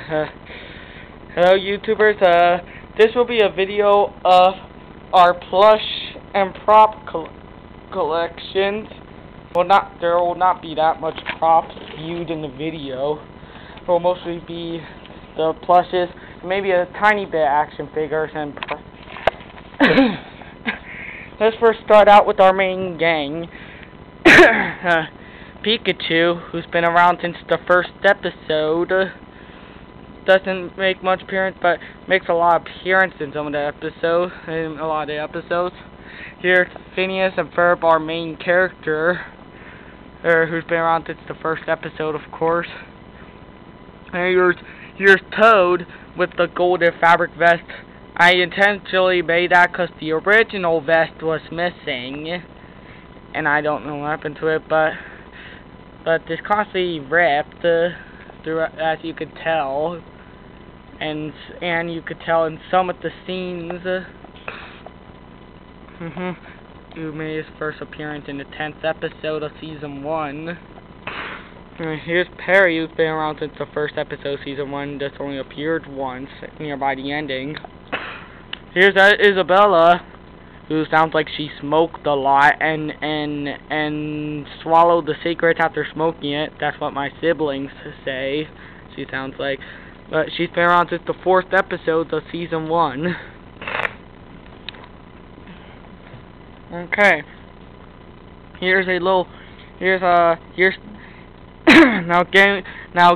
Hello YouTubers, this will be a video of our plush and prop collections. There will not be that much props viewed in the video. It will mostly be the plushes, maybe a tiny bit of action figures and let's first start out with our main gang. Pikachu, who's been around since the first episode, doesn't make much appearance, but makes a lot of appearance in some of the episodes. Here's Phineas and Ferb, our main character, who's been around since the first episode, of course. And here's Toad with the golden fabric vest. I intentionally made that because the original vest was missing, and I don't know what happened to it, but it's constantly ripped through, as you could tell, and you could tell in some of the scenes. Who made his first appearance in the 10th episode of season 1. Here's Perry, who's been around since the first episode of season 1, just only appeared once nearby the ending. Here's Isabella, who sounds like she smoked a lot and swallowed the cigarettes after smoking it. That's what my siblings say she sounds like. But she's been around since the 4th episode of season 1. Okay. Here's now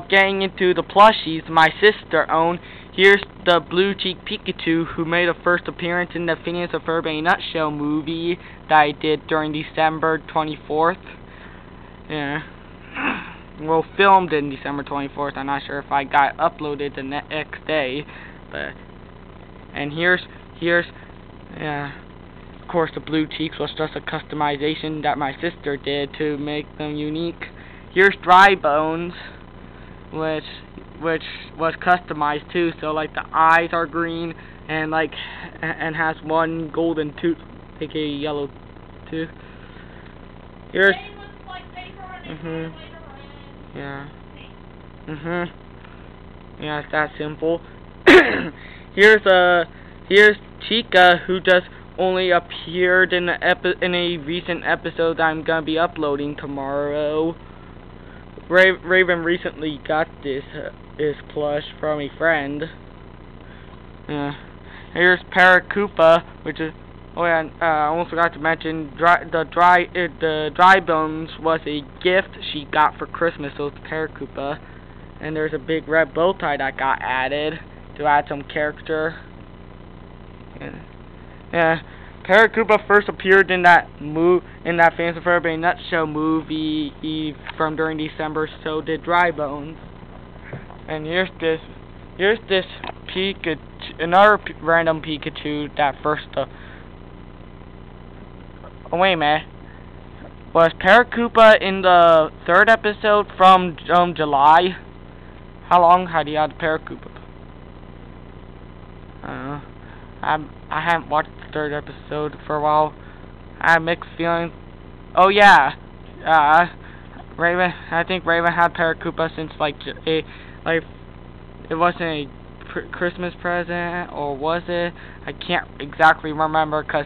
getting into the plushies my sister owned. Here's the blue cheek Pikachu, who made a first appearance in the Phineas and Ferb in a Nutshell movie that I did during December 24th. Yeah. Well, filmed in December 24th. I'm not sure if I got uploaded the next day, but and here's of course the blue cheeks was just a customization that my sister did to make them unique. Here's Dry Bones, which was customized too, so like the eyes are green and has one golden tooth, aka yellow tooth. Here's yeah. Yeah, it's that simple. Here's Chica, who just only appeared in a recent episode that I'm gonna be uploading tomorrow. Raven recently got this plush from a friend. Here's Paracupa, which is I almost forgot to mention the Dry Bones was a gift she got for Christmas, so it's Paracupa. And there's a big red bow tie that got added to add some character. Yeah, Paracupa first appeared in that Phineas and Ferb in a Nutshell movie from during December. So did Dry Bones. And here's this Pikachu, another random Pikachu that first. Oh wait a minute. Was Paracupa in the 3rd episode from July? How long had he had Paracupa? I don't know. I haven't watched the 3rd episode for a while. I have mixed feelings. Oh yeah, Raven. I think Raven had Paracupa since it wasn't a Christmas present, or was it? I can't exactly remember because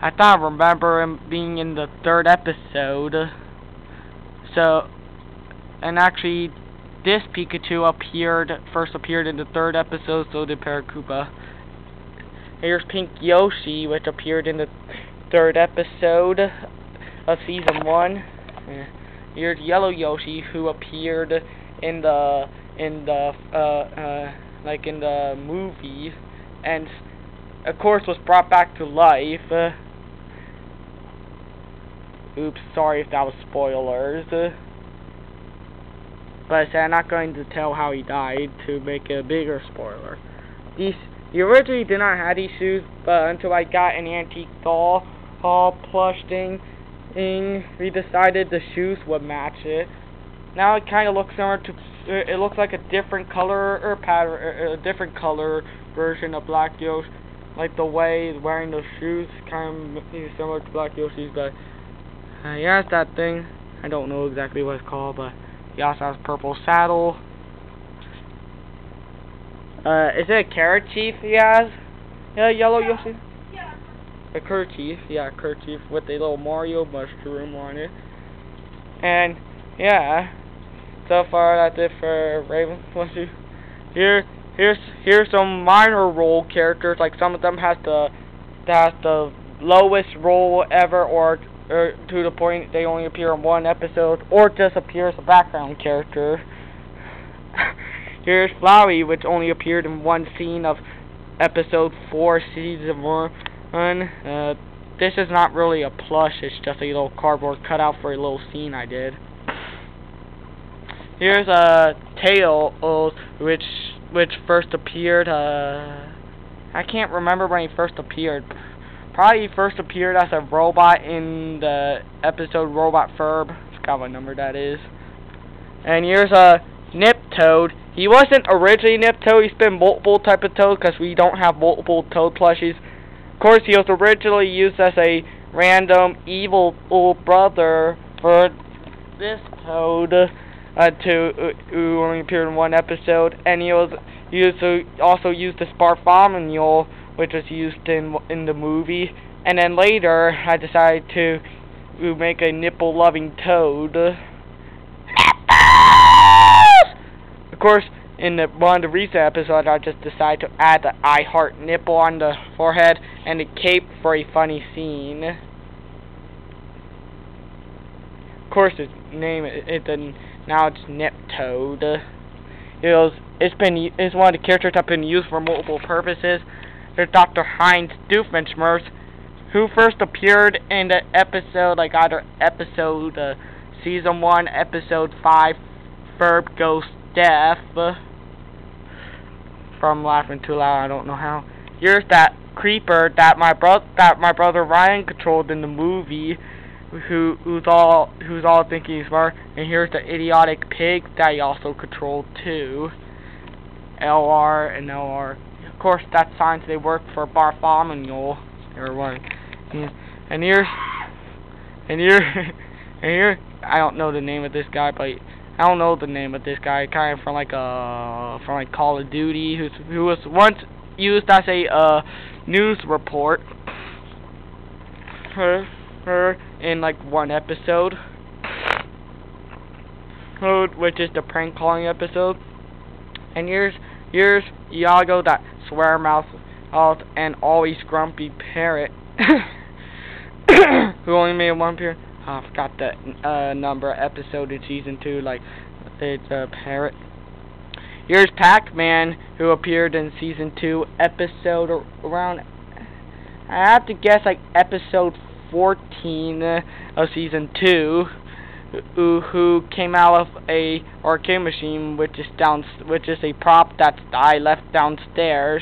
I thought I remember him being in the 3rd episode. So, and actually, this Pikachu first appeared in the 3rd episode. So did Paracupa. Here's Pink Yoshi, which appeared in the 3rd episode of season 1. Here's Yellow Yoshi, who appeared in the movie, and of course was brought back to life. Oops, sorry if that was spoilers. But I said I'm not going to tell how he died to make a bigger spoiler. He originally did not have these shoes, but until I got an antique doll plush thing, we decided the shoes would match it. Now it kind of looks similar to. It looks like a different color or pattern, a different color version of Black Yoshi. Like the way he's wearing those shoes, kind of similar to Black Yoshi's, but he has that thing. I don't know exactly what it's called, but he also has a purple saddle. Is it a kerchief he has? Yeah, yellow Yoshi? Yeah. A kerchief, yeah, kerchief with a little Mario mushroom on it. And, yeah, so far that's it for Raven Plushy. Here's some minor role characters, like some of them has the lowest role ever, or to the point they only appear in one episode, or just appear as a background character. Here's Flowey, which only appeared in one scene of episode 4, season 1. This is not really a plush, it's just a little cardboard cutout for a little scene I did. Here's Tails, which first appeared, I can't remember when he first appeared. Probably he first appeared as a robot in the episode Robot Ferb. I forgot what number that is. And here's Nip Toad. He wasn't originally Nip Toad, he's been multiple type of Toad because we don't have multiple Toad plushies. Of course, he was originally used as a random evil brother for this Toad who only appeared in one episode, and he also used as Bartholomew, which was used in the movie. And then later, I decided to make a nipple-loving Toad. Of course, in one of the recent episodes, I just decided to add the I Heart nipple on the forehead and the cape for a funny scene. Of course, his name now it's Nip Toad. It's one of the characters that have been used for multiple purposes. There's Dr. Heinz Doofenshmirtz, who first appeared in the episode, like either episode season 1, episode 5, Ferb Goes Deaf. From laughing too loud, I don't know how. Here's that creeper that my brother Ryan controlled in the movie, who's all thinking he's smart. And here's the idiotic pig that he also controlled too. LR and LR. Of course, that's signs they work for Bartholomew. Everyone. And here, I don't know the name of this guy, but kind of from like Call of Duty, who was once used as a news report her in like one episode, which is the prank calling episode. And here's Iago, that swear mouth and always grumpy parrot, who only made one appearance. Oh, I forgot the number episode in season 2. Like, it's a parrot. Here's Pac-Man, who appeared in season 2, episode around, I have to guess, like episode 14 of season 2. Who came out of a arcade machine, which is a prop that I left downstairs.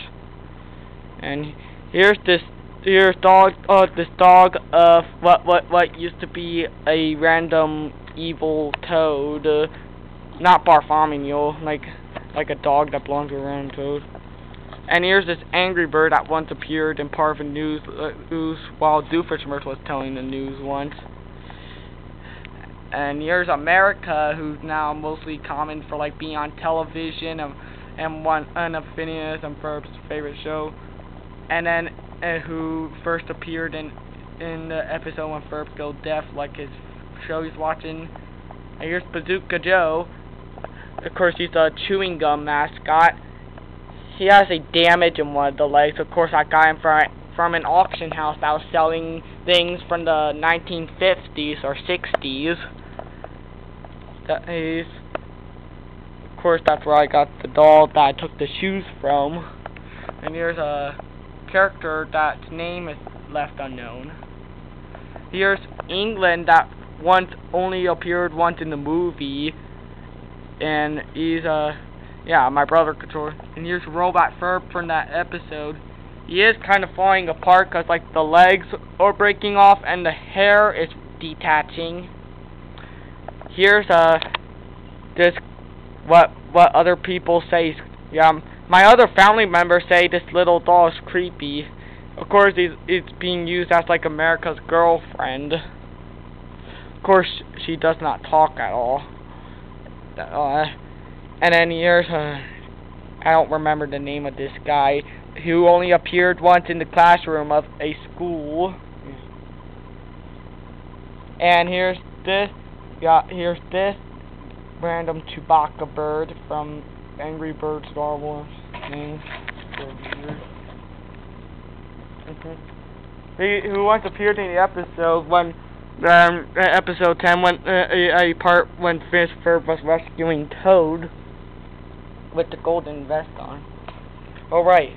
And here's this dog of what used to be a random evil Toad, not Bartholomew, like a dog that belongs to a random Toad. And here's this angry bird that once appeared in part of the news while Doofenshmirtz was telling the news once. And here's America, who's now mostly common for like being on television and one of Phineas and Ferb's favorite show. And then who first appeared in the episode when Ferb Goes Deaf, like his show he's watching. And here's Bazooka Joe. Of course, he's a chewing gum mascot. He has a damage in one of the legs. Of course, I got him from an auction house that was selling things from the 1950s or 60s. Of course, that's where I got the doll that I took the shoes from. And here's a character that's name is left unknown. Here's England, that only appeared once in the movie, and he's my brother controller. And here's Robot Ferb from that episode. He is kind of falling apart because like the legs are breaking off and the hair is detaching. Here's this what other people say. My other family members say this little doll is creepy. Of course, it's being used as like America's girlfriend. Of course, she does not talk at all. And then here's I don't remember the name of this guy, who only appeared once in the classroom of a school. And here's this random Chewbacca bird from Angry Birds Star Wars thing. Who once appeared in the episode when episode 10 when a part when Phineas and Ferb was rescuing Toad with the golden vest on. Alright.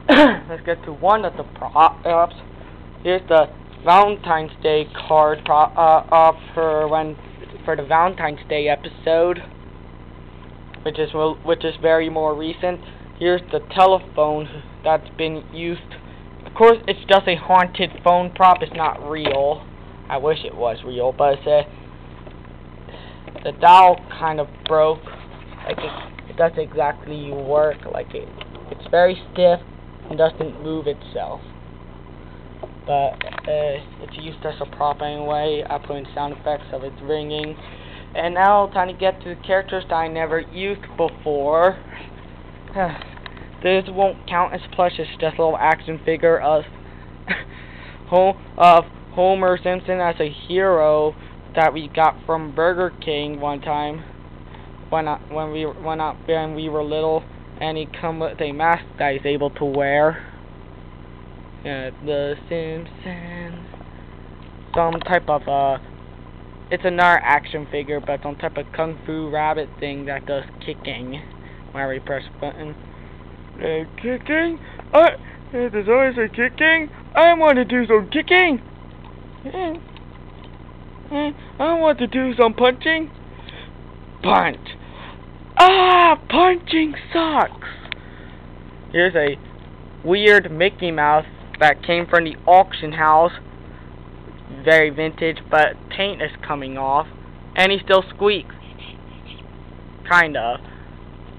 Let's get to one of the props. Here's the Valentine's Day card for the Valentine's Day episode, which is very more recent. Here's the telephone that's been used. Of course, it's just a haunted phone prop. It's not real. I wish it was real, but it's the dial kind of broke. Like it doesn't exactly work. Like it's very stiff and doesn't move itself. But it's used as a prop anyway. I put in sound effects of it ringing. And now time to get to the characters that I never used before. This won't count as plush. It's just a little action figure of Homer Simpson as a hero that we got from Burger King one time when we were little, and he come with a mask that he's able to wear. The Simpsons. Some type of it's another action figure, but some type of kung fu rabbit thing that does kicking when we press a button. Kicking? There's always a kicking. I want to do some kicking. I want to do some punching. Punch. Punching sucks. Here's a weird Mickey Mouse that came from the auction house. Very vintage, but paint is coming off, and he still squeaks. Kinda.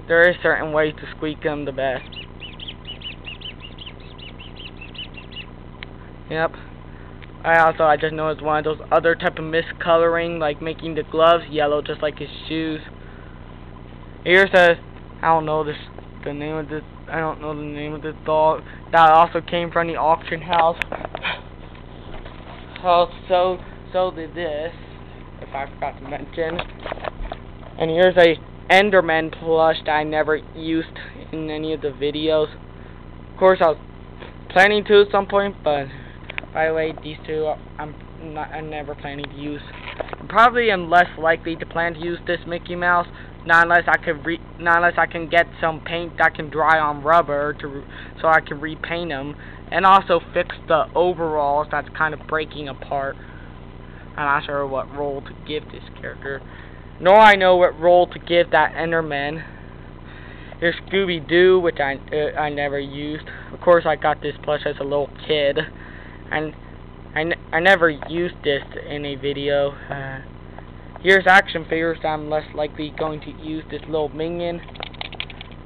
There is certain ways to squeak him the best. Yep. I just noticed one of those other type of miscoloring, like making the gloves yellow just like his shoes. Here's I don't know the name of this dog that also came from the auction house. So did this, if I forgot to mention. And here's a Enderman plush that I never used in any of the videos. Of course, I was planning to at some point, but by the way, these two I'm never planning to use. Probably am less likely to plan to use this Mickey Mouse, not unless I can get some paint that can dry on rubber so I can repaint them, and also fix the overalls that's kind of breaking apart. I'm not sure what role to give this character, nor I know what role to give that Enderman. Here's Scooby-Doo, which I never used. Of course, I got this plush as a little kid, and I never used this in a video. Here's action figures that I'm less likely going to use. This little minion.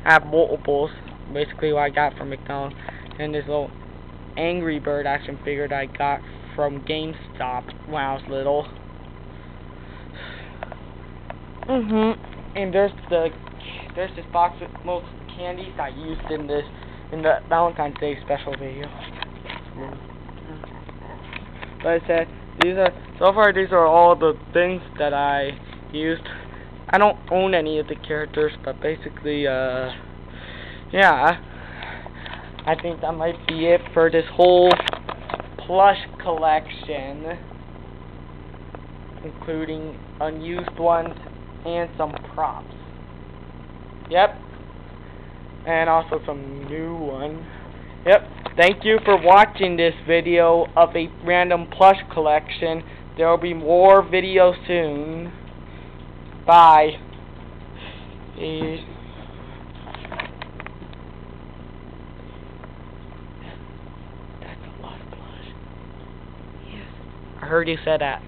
I have multiples, basically what I got from McDonald's, and this little Angry Bird action figure that I got from GameStop when I was little. And there's this box with most candies I used in the Valentine's Day special video. But I said so far these are all the things that I used. I don't own any of the characters, but basically yeah, I think that might be it for this whole plush collection, including unused ones and some props. Yep. And also some new ones. Yep. Thank you for watching this video of a random plush collection. There will be more videos soon. Bye. Peace. That's a lot of plush. Yes. I heard you said that.